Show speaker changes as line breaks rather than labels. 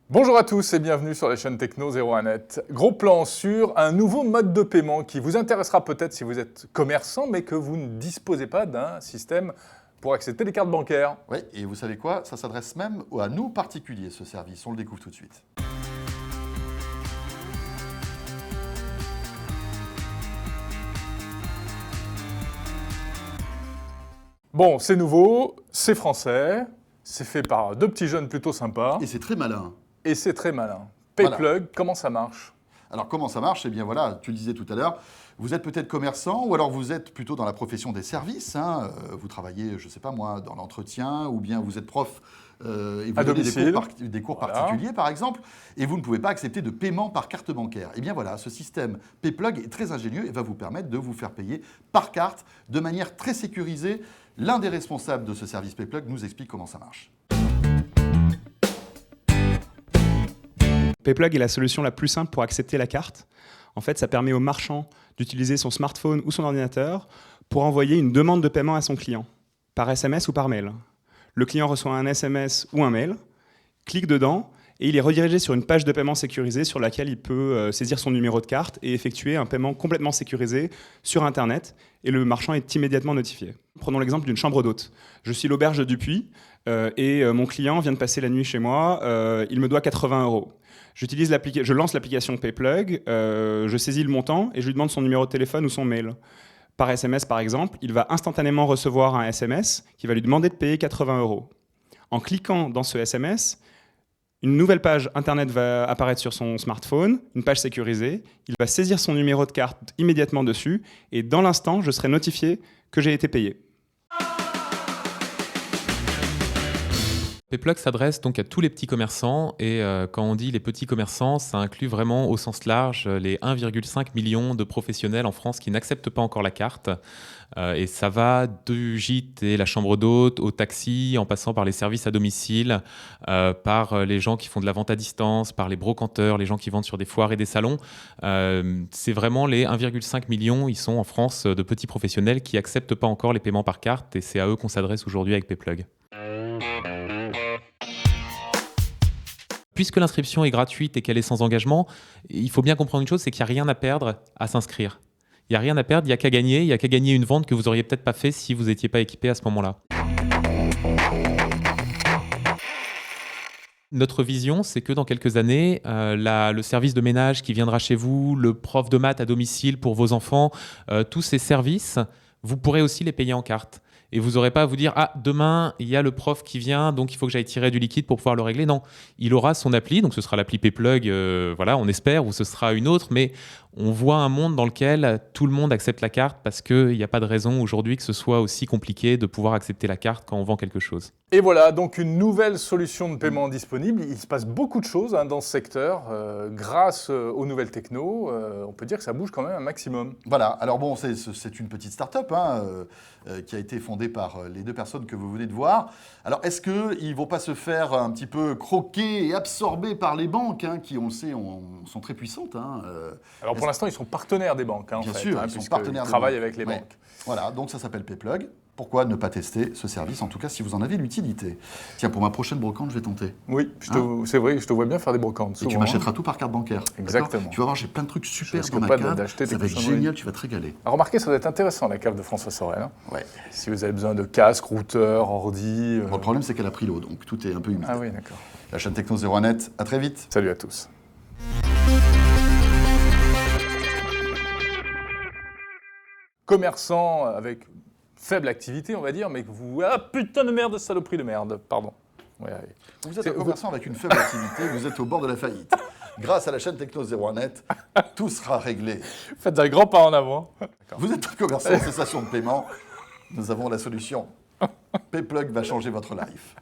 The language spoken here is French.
Bonjour à tous et bienvenue sur la chaîne Techno 01net. Gros plan sur un nouveau mode de paiement qui vous intéressera peut-être si vous êtes commerçant mais que vous ne disposez pas d'un système pour accepter les cartes bancaires.
Oui, et vous savez quoi? Ça s'adresse même à nous particuliers, ce service. On le découvre tout de suite.
Bon, c'est nouveau, c'est français, c'est fait par deux petits jeunes plutôt sympas
Et c'est très malin.
et c'est très malin.
Voilà.
PayPlug, comment ça marche?
Alors comment ça marche? Eh bien voilà, tu le disais tout à l'heure, vous êtes peut-être commerçant ou alors vous êtes plutôt dans la profession des services. Vous travaillez, je ne sais pas moi, dans l'entretien ou bien vous êtes prof et vous
À
donnez
domicile.
des cours
Voilà.
particuliers par exemple et vous ne pouvez pas accepter de paiement par carte bancaire. Eh bien voilà, ce système PayPlug est très ingénieux et va vous permettre de vous faire payer par carte de manière très sécurisée. L'un des responsables de ce service PayPlug nous explique comment ça marche.
PayPlug est la solution la plus simple pour accepter la carte. En fait, ça permet au marchand d'utiliser son smartphone ou son ordinateur pour envoyer une demande de paiement à son client, par SMS ou par mail. Le client reçoit un SMS ou un mail, clique dedans et il est redirigé sur une page de paiement sécurisée sur laquelle il peut saisir son numéro de carte et effectuer un paiement complètement sécurisé sur Internet et le marchand est immédiatement notifié. Prenons l'exemple d'une chambre d'hôte. Je suis l'auberge du Puy et mon client vient de passer la nuit chez moi, il me doit 80 €. Je lance l'application PayPlug, je saisis le montant et je lui demande son numéro de téléphone ou son mail. Par SMS par exemple, il va instantanément recevoir un SMS qui va lui demander de payer 80 €. En cliquant dans ce SMS, une nouvelle page Internet va apparaître sur son smartphone, une page sécurisée. Il va saisir son numéro de carte immédiatement dessus et dans l'instant, je serai notifié que j'ai été payé.
PayPlug s'adresse donc à tous les petits commerçants et quand on dit les petits commerçants, ça inclut vraiment au sens large les 1,5 million de professionnels en France qui n'acceptent pas encore la carte. Et ça va du gîte et la chambre d'hôte au taxi, en passant par les services à domicile, par les gens qui font de la vente à distance, par les brocanteurs, les gens qui vendent sur des foires et des salons. C'est vraiment les 1,5 million, ils sont en France de petits professionnels qui n'acceptent pas encore les paiements par carte et c'est à eux qu'on s'adresse aujourd'hui avec PayPlug. Puisque l'inscription est gratuite et qu'elle est sans engagement, il faut bien comprendre une chose, c'est qu'il n'y a rien à perdre à s'inscrire. Il n'y a rien à perdre, il n'y a qu'à gagner. Il n'y a qu'à gagner une vente que vous n'auriez peut-être pas fait si vous n'étiez pas équipé à ce moment-là. Notre vision, c'est que dans quelques années, le service de ménage qui viendra chez vous, le prof de maths à domicile pour vos enfants, tous ces services, vous pourrez aussi les payer en carte. Et vous n'aurez pas à vous dire « Ah, demain, il y a le prof qui vient, donc il faut que j'aille tirer du liquide pour pouvoir le régler. » Non, il aura son appli, donc ce sera l'appli PayPlug, voilà, on espère, ou ce sera une autre, mais on voit un monde dans lequel tout le monde accepte la carte parce qu'il n'y a pas de raison aujourd'hui que ce soit aussi compliqué de pouvoir accepter la carte quand on vend quelque chose.
Et voilà, donc une nouvelle solution de paiement disponible. Il se passe beaucoup de choses dans ce secteur. Grâce aux nouvelles techno, on peut dire que ça bouge quand même un maximum.
Voilà, alors bon, c'est une petite start-up qui a été fondée par les deux personnes que vous venez de voir. Alors est-ce qu'ils ne vont pas se faire un petit peu croquer et absorber par les banques qui, on le sait, sont très puissantes
Alors pour l'instant, ils sont partenaires des banques, en
Bien
fait,
sûr, ils sont partenaires des
travaillent
banques.
avec les
Ouais.
banques.
Voilà, donc ça s'appelle PayPlug. Pourquoi ne pas tester ce service, en tout cas si vous en avez l'utilité? Tiens, pour ma prochaine brocante, je vais tenter.
Oui, c'est vrai, je te vois bien faire des brocantes.
Et tu m'achèteras tout par carte bancaire.
Exactement.
D'accord. Tu vas voir, j'ai plein de trucs super
risque
dans ma
pas
cave.
d'acheter
Ça
des
va être
cochonneries.
génial, tu vas te régaler.
Alors, remarquez, ça doit être intéressant, la cave de François Sorel. Hein.
Ouais.
Si vous avez besoin de casque, routeur, ordi...
Bon, le problème, c'est qu'elle a pris l'eau, donc tout est un peu humide.
Ah oui, d'accord.
La chaîne Techno 01net, à très vite.
Salut à tous. Commerçant avec faible activité, on va dire, mais que vous... Ah, putain de merde, saloperie de merde, pardon. Ouais, allez.
Vous êtes un commerçant avec une faible activité, vous êtes au bord de la faillite. Grâce à la chaîne Techno 01net, tout sera réglé.
Faites un grand pas en avant.
Vous êtes un commerçant en cessation de paiement, nous avons la solution. PayPlug va changer votre life.